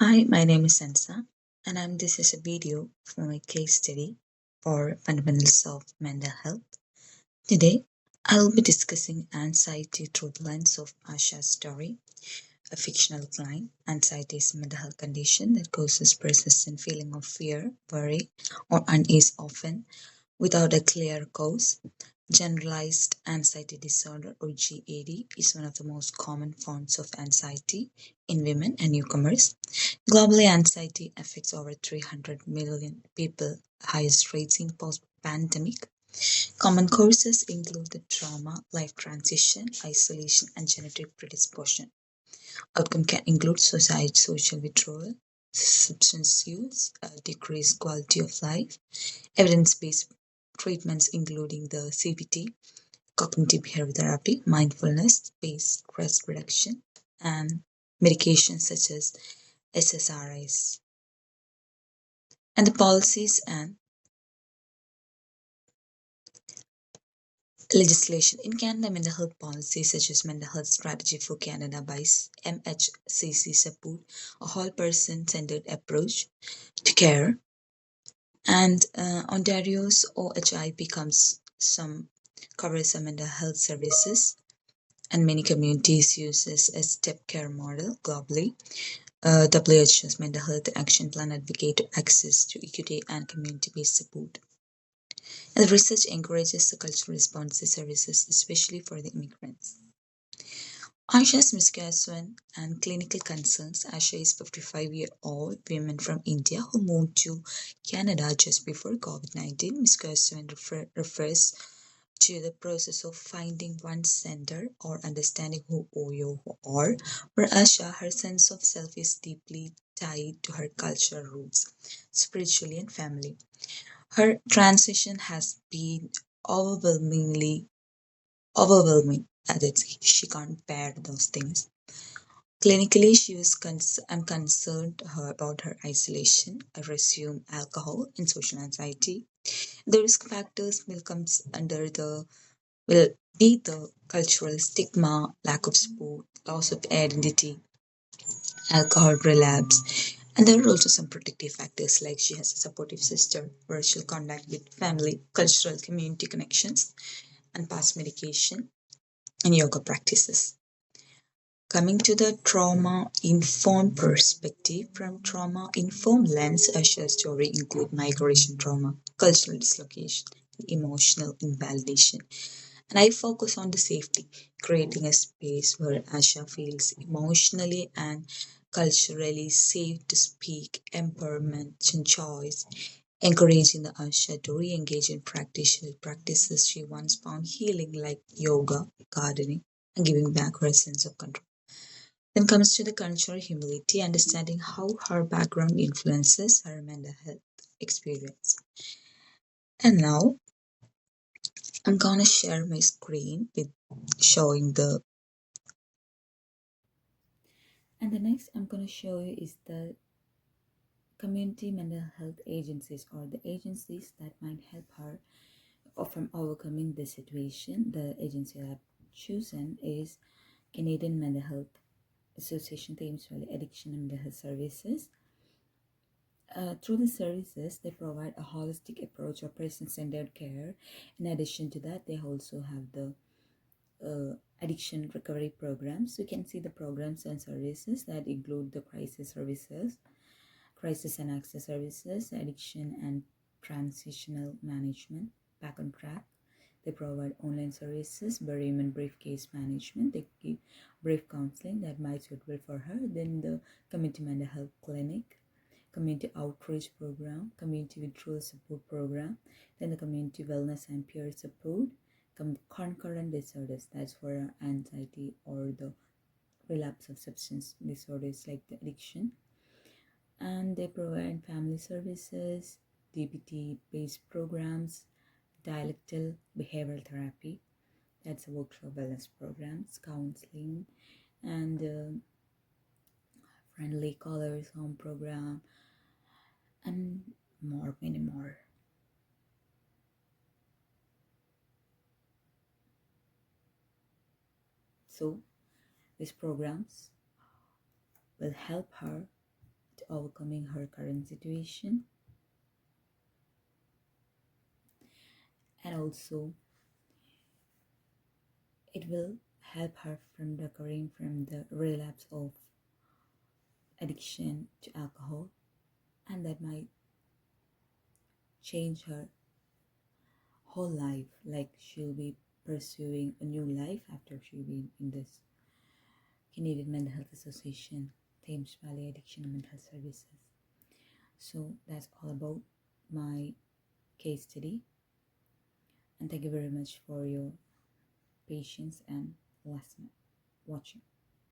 Hi, my name is Sansa, and this is a video for my case study for fundamentals of mental health. Today, I'll be discussing anxiety through the lens of Asha's story, a fictional client. Anxiety is a mental health condition that causes persistent feeling of fear, worry, or unease often without a clear cause. Generalized anxiety disorder or GAD is one of the most common forms of anxiety in women and newcomers. Globally, anxiety affects over 300 million people, highest rates in post-pandemic. Common causes include the trauma, life transition, isolation, and genetic predisposition. Outcome can include suicide, social withdrawal, substance use, decreased quality of life, evidence-based treatments including the CBT, cognitive behavior therapy, mindfulness-based stress reduction, and medications such as SSRIs. And the policies and legislation in Canada, mental health policies such as Mental Health Strategy for Canada by MHCC support a whole person centered approach to care, and Ontario's OHIP covers some mental health services, and many communities use this as step care model globally. WHO's Mental Health Action Plan advocate access to equity and community-based support. And the research encourages the cultural responsive services, especially for the immigrants. Aisha's miscarriage and clinical concerns. Aisha is 55-year-old woman from India who moved to Canada just before COVID-19. Miscarriage refers to the process of finding one's center or understanding who you are. For Asha, her sense of self is deeply tied to her cultural roots, spiritually and family. Her transition has been overwhelmingly overwhelming. She can't bear those things. Clinically, I'm concerned about her isolation, resume alcohol, and social anxiety. The risk factors will be the cultural stigma, lack of support, loss of identity, alcohol relapse, and there are also some protective factors like she has a supportive sister, virtual contact with family, cultural community connections, and past medication and yoga practices. Coming to the trauma informed perspective, from trauma informed lens, Asha's story include migration trauma, cultural dislocation, emotional invalidation. And I focus on the safety, creating a space where Asha feels emotionally and culturally safe to speak, empowerment and choice, encouraging the Asha to re-engage in practices she once found healing like yoga, gardening, and giving back her sense of control. Then comes to the cultural humility, understanding how her background influences her mental health experience. And now I'm gonna share my screen with showing the. And the next I'm gonna show you is the community mental health agencies, or the agencies that might help her from overcoming this situation. The agency I've chosen is Canadian Mental Health Association, Thames Valley Addiction and Mental Health Services. Through the services, they provide a holistic approach of person-centered care. In addition to that, they also have the addiction recovery programs. You can see the programs and services that include the crisis and access services, addiction and transitional management, back on track. They provide online services, bereavement briefcase management. They give brief counseling that might suitable for her. Then the community mental health clinic, community outreach program, community withdrawal support program, then the community wellness and peer support, concurrent disorders, that's for anxiety or the relapse of substance disorders like the addiction. And they provide family services, DBT based programs, dialectal behavioral therapy, that's a workshop wellness programs, counseling, and friendly callers home program, and many more. So these programs will help her to overcoming her current situation, and also it will help her from recovering from the relapse of addiction to alcohol, and that might change her whole life. Like she'll be pursuing a new life after she'll be in this Canadian Mental Health Association Thames Valley Addiction and Mental Health Services. So that's all about my case study, and thank you very much for your patience and listening, watching.